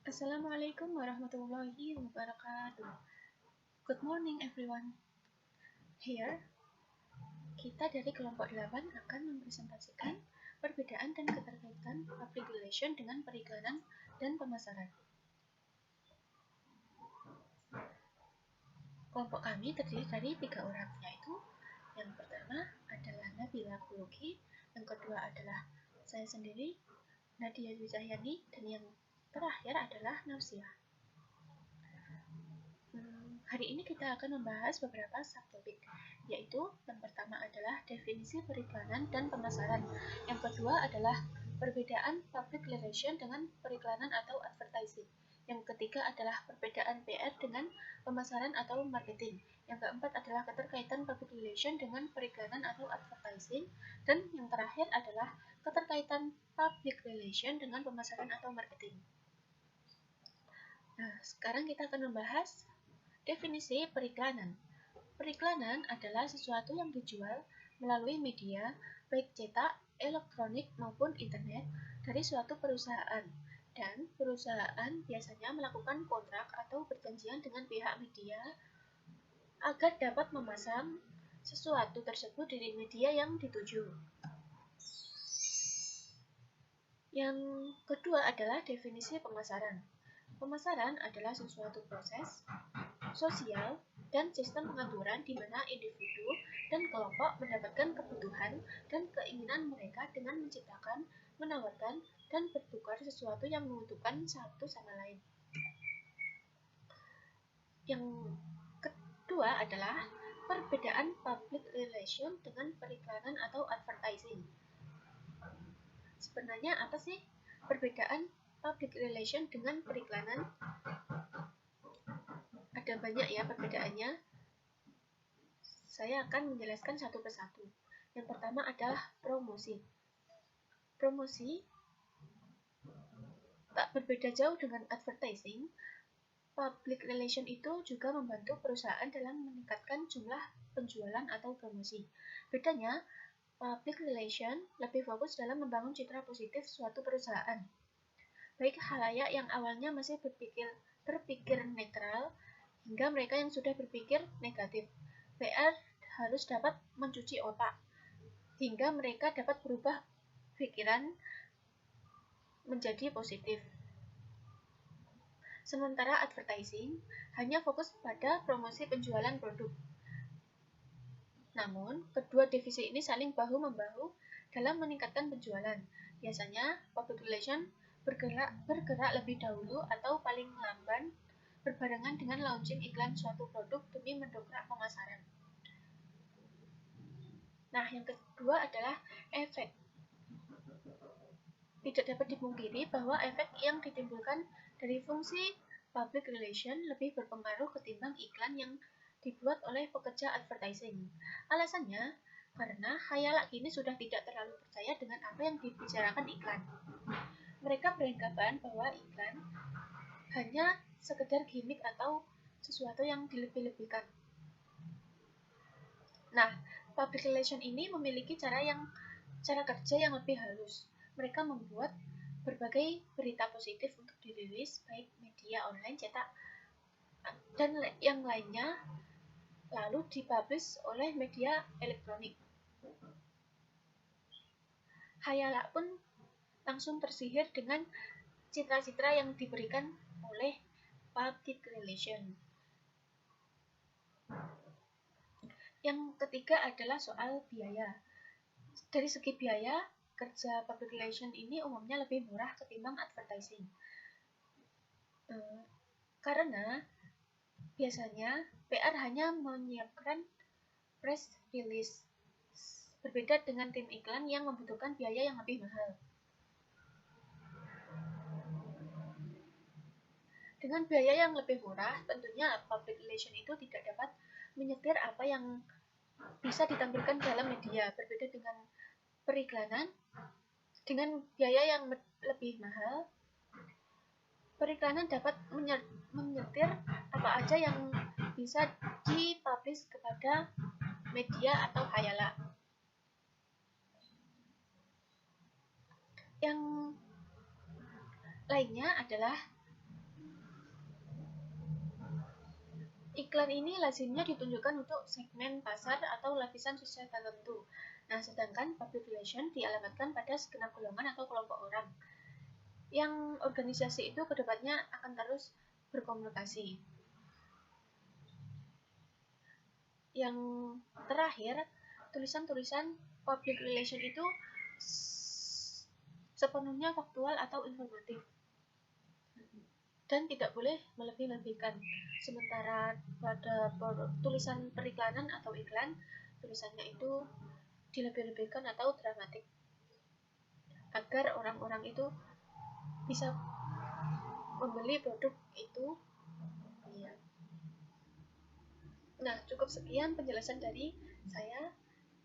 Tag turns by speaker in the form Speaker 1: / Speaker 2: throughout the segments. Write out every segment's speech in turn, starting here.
Speaker 1: Assalamualaikum warahmatullahi wabarakatuh. Good morning everyone. Here, kita dari kelompok 8 akan mempresentasikan perbedaan dan keterkaitan public relation dengan periklanan dan pemasaran. Kelompok kami terdiri dari 3 orang, yaitu yang pertama adalah Nabila Khuluki, yang kedua adalah saya sendiri, Nadia Yuzahyani, dan yang terakhir adalah Nausiah. Hari ini kita akan membahas beberapa subtopik, yaitu yang pertama adalah definisi periklanan dan pemasaran, yang kedua adalah perbedaan public relation dengan periklanan atau advertising, yang ketiga adalah perbedaan PR dengan pemasaran atau marketing, yang keempat adalah keterkaitan public relation dengan periklanan atau advertising, dan yang terakhir adalah keterkaitan public relation dengan pemasaran atau marketing. Nah, sekarang kita akan membahas definisi periklanan. Periklanan adalah sesuatu yang dijual melalui media, baik cetak, elektronik, maupun internet, dari suatu perusahaan. Dan perusahaan biasanya melakukan kontrak atau perjanjian dengan pihak media agar dapat memasang sesuatu tersebut di media yang dituju. Yang kedua adalah definisi pemasaran. Pemasaran adalah sesuatu proses sosial dan sistem pengaturan di mana individu dan kelompok mendapatkan kebutuhan dan keinginan mereka dengan menciptakan, menawarkan, dan bertukar sesuatu yang menguntungkan satu sama lain. Yang kedua adalah perbedaan public relation dengan periklanan atau advertising. Sebenarnya apa sih perbedaan public relation dengan periklanan? Ada banyak ya perbedaannya. Saya akan menjelaskan satu persatu. Yang pertama adalah promosi. Promosi tak berbeda jauh dengan advertising. Public relation itu juga membantu perusahaan dalam meningkatkan jumlah penjualan atau promosi. Bedanya, public relation lebih fokus dalam membangun citra positif suatu perusahaan. Baik khalayak yang awalnya masih berpikir netral, hingga mereka yang sudah berpikir negatif. PR harus dapat mencuci otak, hingga mereka dapat berubah pikiran menjadi positif. Sementara advertising hanya fokus pada promosi penjualan produk. Namun, kedua divisi ini saling bahu-membahu dalam meningkatkan penjualan. Biasanya, public relation bergerak lebih dahulu atau paling lamban berbarengan dengan launching iklan suatu produk demi mendongkrak pemasaran. Nah, yang kedua adalah efek. Tidak dapat dipungkiri bahwa efek yang ditimbulkan dari fungsi public relation lebih berpengaruh ketimbang iklan yang dibuat oleh pekerja advertising. Alasannya, karena khayalak kini sudah tidak terlalu percaya dengan apa yang dibicarakan iklan. Mereka beranggapan bahwa iklan hanya sekedar gimmick atau sesuatu yang dilebih-lebihkan. Nah, public relation ini memiliki cara kerja yang lebih halus. Mereka membuat berbagai berita positif untuk dirilis, baik media online, cetak, dan yang lainnya, lalu dipublish oleh media elektronik. Khayalak pun langsung tersihir dengan citra-citra yang diberikan oleh public relation. Yang ketiga adalah soal biaya. Dari segi biaya, kerja public relation ini umumnya lebih murah ketimbang advertising. Karena biasanya PR hanya menyiapkan press release, berbeda dengan tim iklan yang membutuhkan biaya yang lebih mahal. Dengan biaya yang lebih murah, tentunya public relation itu tidak dapat menyetir apa yang bisa ditampilkan dalam media. Berbeda dengan periklanan, dengan biaya yang lebih mahal, periklanan dapat menyetir apa aja yang bisa dipublish kepada media atau khayalak. Yang lainnya adalah Iklan ini lazimnya ditunjukkan untuk segmen pasar atau lapisan sosial tertentu. Nah, sedangkan public relation dialamatkan pada segenap golongan atau kelompok orang. Yang organisasi itu kedepannya akan terus berkomunikasi. Yang terakhir, tulisan-tulisan public relation itu sepenuhnya faktual atau informatif dan tidak boleh melebih-lebihkan. Sementara pada tulisan periklanan atau iklan, tulisannya itu dilebih-lebihkan atau dramatik agar orang-orang itu bisa membeli produk itu. Nah, cukup sekian penjelasan dari saya.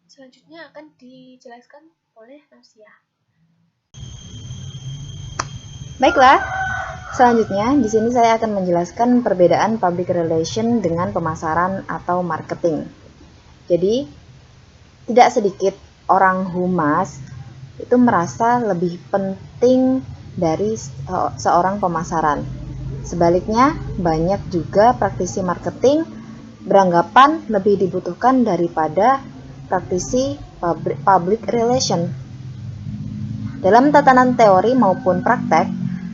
Speaker 1: Selanjutnya akan dijelaskan oleh Nasia.
Speaker 2: Baiklah, selanjutnya di sini saya akan menjelaskan perbedaan public relation dengan pemasaran atau marketing. Jadi, tidak sedikit orang humas itu merasa lebih penting dari seorang pemasaran. Sebaliknya, banyak juga praktisi marketing beranggapan lebih dibutuhkan daripada praktisi public relation. Dalam tatanan teori maupun praktek,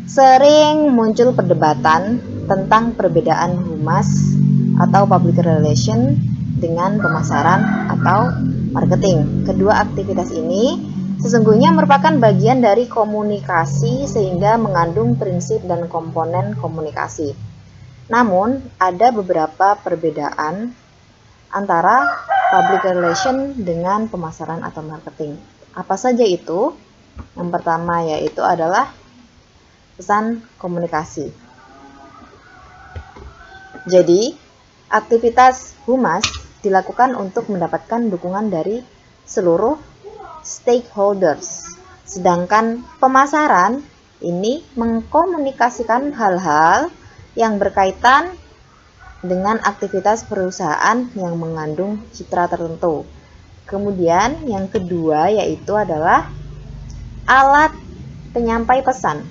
Speaker 2: sering muncul perdebatan tentang perbedaan humas atau public relation dengan pemasaran atau marketing. Kedua aktivitas ini sesungguhnya merupakan bagian dari komunikasi sehingga mengandung prinsip dan komponen komunikasi. Namun, ada beberapa perbedaan antara public relation dengan pemasaran atau marketing. Apa saja itu? Yang pertama yaitu adalah pesan komunikasi. Jadi, aktivitas humas dilakukan untuk mendapatkan dukungan dari seluruh stakeholders. Sedangkan pemasaran ini mengkomunikasikan hal-hal yang berkaitan dengan aktivitas perusahaan yang mengandung citra tertentu. Kemudian yang kedua yaitu adalah alat penyampai pesan.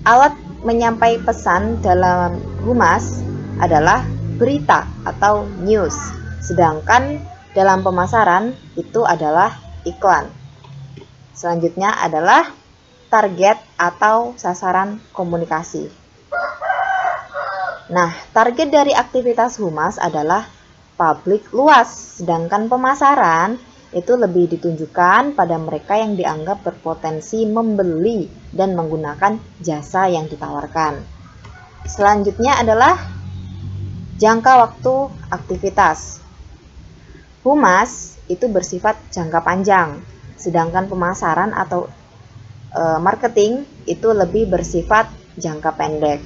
Speaker 2: Alat menyampai pesan dalam humas adalah berita atau news, sedangkan dalam pemasaran itu adalah iklan. Selanjutnya adalah target atau sasaran komunikasi. Nah, target dari aktivitas humas adalah publik luas, sedangkan pemasaran itu lebih ditunjukkan pada mereka yang dianggap berpotensi membeli dan menggunakan jasa yang ditawarkan. Selanjutnya adalah jangka waktu aktivitas. Humas itu bersifat jangka panjang, sedangkan pemasaran atau marketing itu lebih bersifat jangka pendek.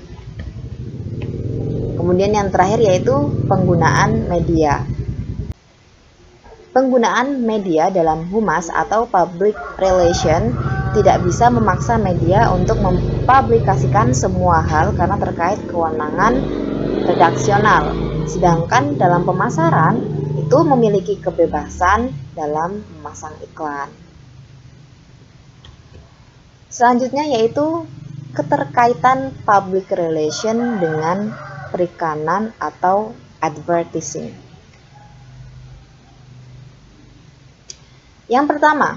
Speaker 2: Kemudian yang terakhir yaitu penggunaan media. Penggunaan media dalam humas atau public relation tidak bisa memaksa media untuk mempublikasikan semua hal karena terkait kewenangan redaksional. Sedangkan dalam pemasaran itu memiliki kebebasan dalam memasang iklan. Selanjutnya yaitu keterkaitan public relation dengan periklanan atau advertising. Yang pertama,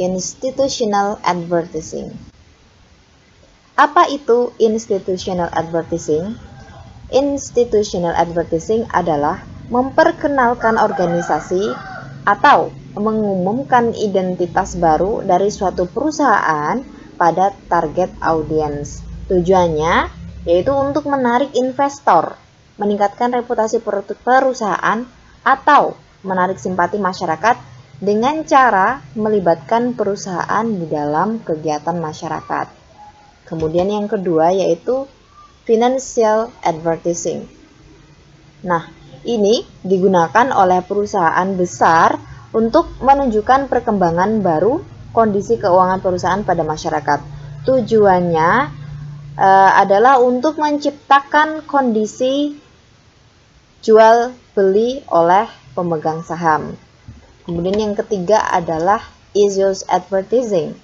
Speaker 2: institutional advertising. Apa itu institutional advertising? Institutional advertising adalah memperkenalkan organisasi atau mengumumkan identitas baru dari suatu perusahaan pada target audiens. Tujuannya yaitu untuk menarik investor, meningkatkan reputasi perusahaan, atau menarik simpati masyarakat dengan cara melibatkan perusahaan di dalam kegiatan masyarakat. Kemudian yang kedua yaitu financial advertising. Nah, ini digunakan oleh perusahaan besar untuk menunjukkan perkembangan baru kondisi keuangan perusahaan pada masyarakat. Tujuannya adalah untuk menciptakan kondisi jual beli oleh pemegang saham. Kemudian yang ketiga adalah issues advertising.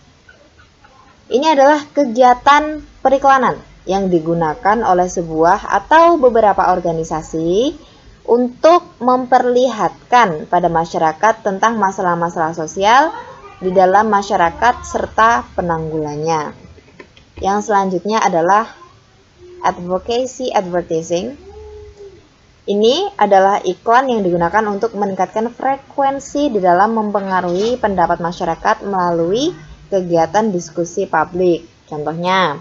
Speaker 2: Ini adalah kegiatan periklanan yang digunakan oleh sebuah atau beberapa organisasi untuk memperlihatkan pada masyarakat tentang masalah-masalah sosial di dalam masyarakat serta penanggulannya. Yang selanjutnya adalah advocacy advertising. Ini adalah iklan yang digunakan untuk meningkatkan frekuensi di dalam mempengaruhi pendapat masyarakat melalui kegiatan diskusi publik. Contohnya,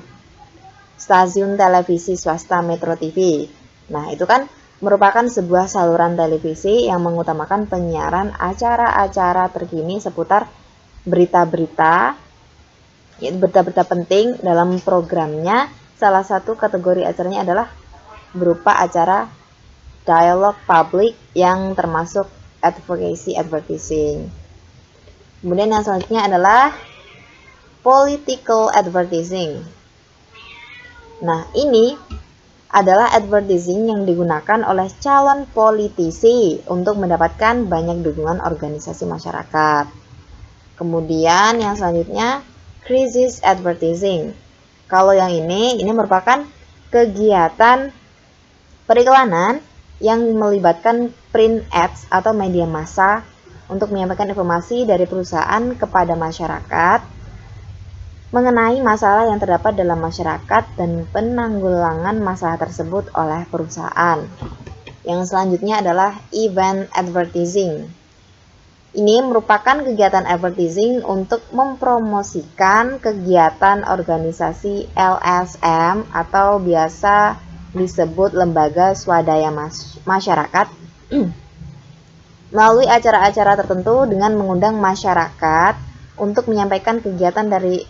Speaker 2: stasiun televisi swasta Metro TV. Nah, itu kan merupakan sebuah saluran televisi yang mengutamakan penyiaran acara-acara terkini seputar berita-berita penting dalam programnya. Salah satu kategori acaranya adalah berupa acara dialog publik yang termasuk advocacy advertising. Kemudian yang selanjutnya adalah political advertising. Nah, ini adalah advertising yang digunakan oleh calon politisi untuk mendapatkan banyak dukungan organisasi masyarakat. Kemudian yang selanjutnya crisis advertising. Kalau yang ini merupakan kegiatan periklanan yang melibatkan print ads atau media massa untuk menyampaikan informasi dari perusahaan kepada masyarakat mengenai masalah yang terdapat dalam masyarakat dan penanggulangan masalah tersebut oleh perusahaan. Yang selanjutnya adalah event advertising. Ini merupakan kegiatan advertising untuk mempromosikan kegiatan organisasi LSM atau biasa disebut lembaga swadaya masyarakat melalui acara-acara tertentu dengan mengundang masyarakat untuk menyampaikan kegiatan dari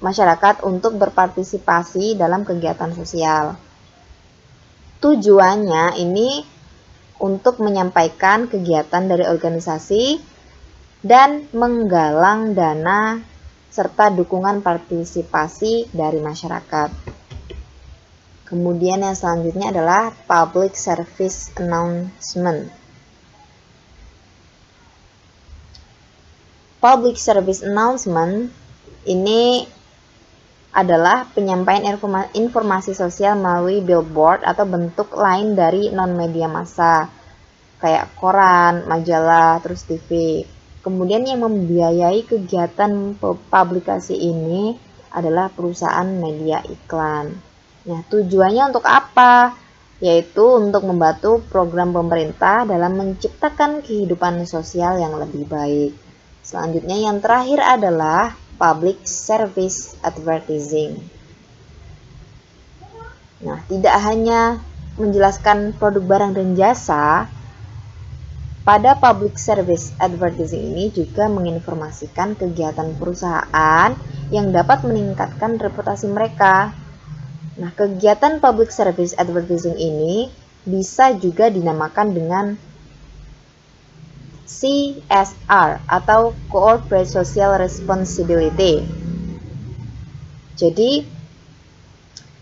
Speaker 2: masyarakat untuk berpartisipasi dalam kegiatan sosial. Tujuannya ini untuk menyampaikan kegiatan dari organisasi dan menggalang dana serta dukungan partisipasi dari masyarakat. Kemudian yang selanjutnya adalah public service announcement. Public service announcement ini adalah penyampaian informasi sosial melalui billboard atau bentuk lain dari non-media massa, kayak koran, majalah, terus TV. Kemudian yang membiayai kegiatan publikasi ini adalah perusahaan media iklan. Nah, tujuannya untuk apa? Yaitu untuk membantu program pemerintah dalam menciptakan kehidupan sosial yang lebih baik. Selanjutnya yang terakhir adalah public service advertising. Nah, tidak hanya menjelaskan produk barang dan jasa, pada public service advertising ini juga menginformasikan kegiatan perusahaan yang dapat meningkatkan reputasi mereka. Nah, kegiatan public service advertising ini bisa juga dinamakan dengan CSR atau Corporate Social Responsibility. Jadi,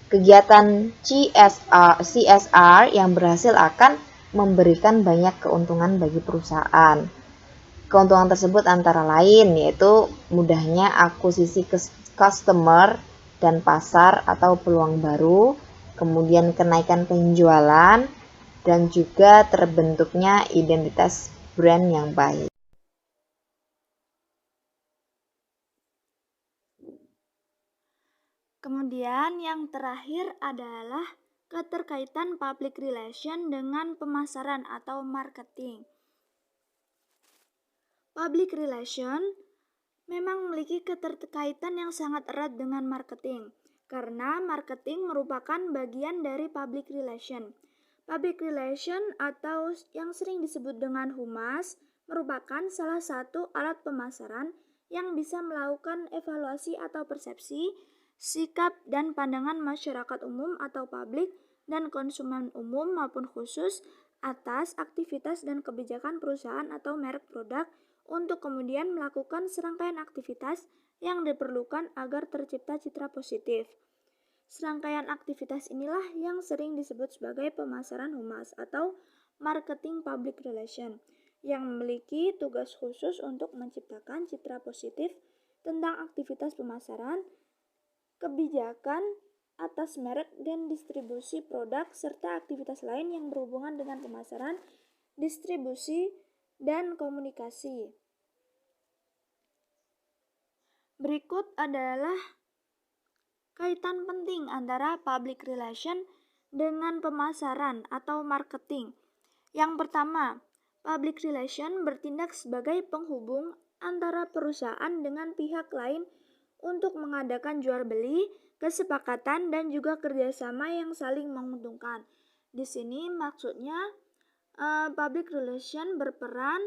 Speaker 2: kegiatan CSR yang berhasil akan memberikan banyak keuntungan bagi perusahaan. Keuntungan tersebut antara lain yaitu mudahnya akuisisi customer dan pasar atau peluang baru, kemudian kenaikan penjualan, dan juga terbentuknya identitas brand yang baik.
Speaker 3: Kemudian yang terakhir adalah keterkaitan public relation dengan pemasaran atau marketing. Public relation memang memiliki keterkaitan yang sangat erat dengan marketing, karena marketing merupakan bagian dari public relation. Public relation atau yang sering disebut dengan humas merupakan salah satu alat pemasaran yang bisa melakukan evaluasi atau persepsi, sikap dan pandangan masyarakat umum atau publik dan konsumen umum maupun khusus atas aktivitas dan kebijakan perusahaan atau merek produk untuk kemudian melakukan serangkaian aktivitas yang diperlukan agar tercipta citra positif. Serangkaian aktivitas inilah yang sering disebut sebagai pemasaran humas atau marketing public relation, yang memiliki tugas khusus untuk menciptakan citra positif tentang aktivitas pemasaran, kebijakan, atas merek dan distribusi produk, serta aktivitas lain yang berhubungan dengan pemasaran, distribusi, dan komunikasi. Berikut adalah kaitan penting antara public relation dengan pemasaran atau marketing. Yang pertama, public relation bertindak sebagai penghubung antara perusahaan dengan pihak lain untuk mengadakan jual beli, kesepakatan, dan juga kerjasama yang saling menguntungkan. Di sini maksudnya public relation berperan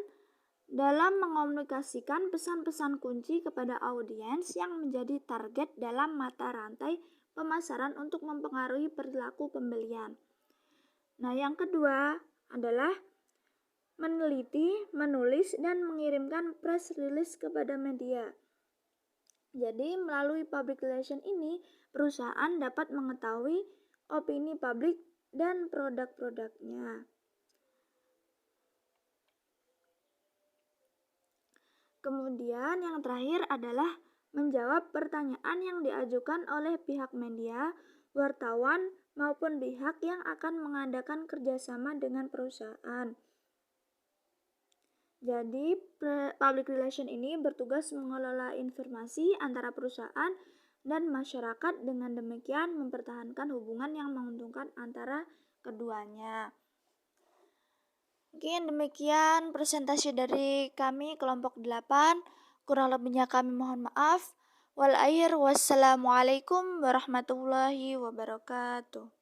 Speaker 3: dalam mengomunikasikan pesan-pesan kunci kepada audiens yang menjadi target dalam mata rantai pemasaran untuk mempengaruhi perilaku pembelian. Nah, yang kedua adalah meneliti, menulis, dan mengirimkan press release kepada media. Jadi, melalui public relation ini, perusahaan dapat mengetahui opini publik dan produk-produknya. Kemudian yang terakhir adalah menjawab pertanyaan yang diajukan oleh pihak media, wartawan, maupun pihak yang akan mengadakan kerjasama dengan perusahaan. Jadi, public relation ini bertugas mengelola informasi antara perusahaan dan masyarakat, dengan demikian mempertahankan hubungan yang menguntungkan antara keduanya. Mungkin demikian presentasi dari kami kelompok 8. Kurang lebihnya kami mohon maaf. Wassalamualaikum warahmatullahi wabarakatuh.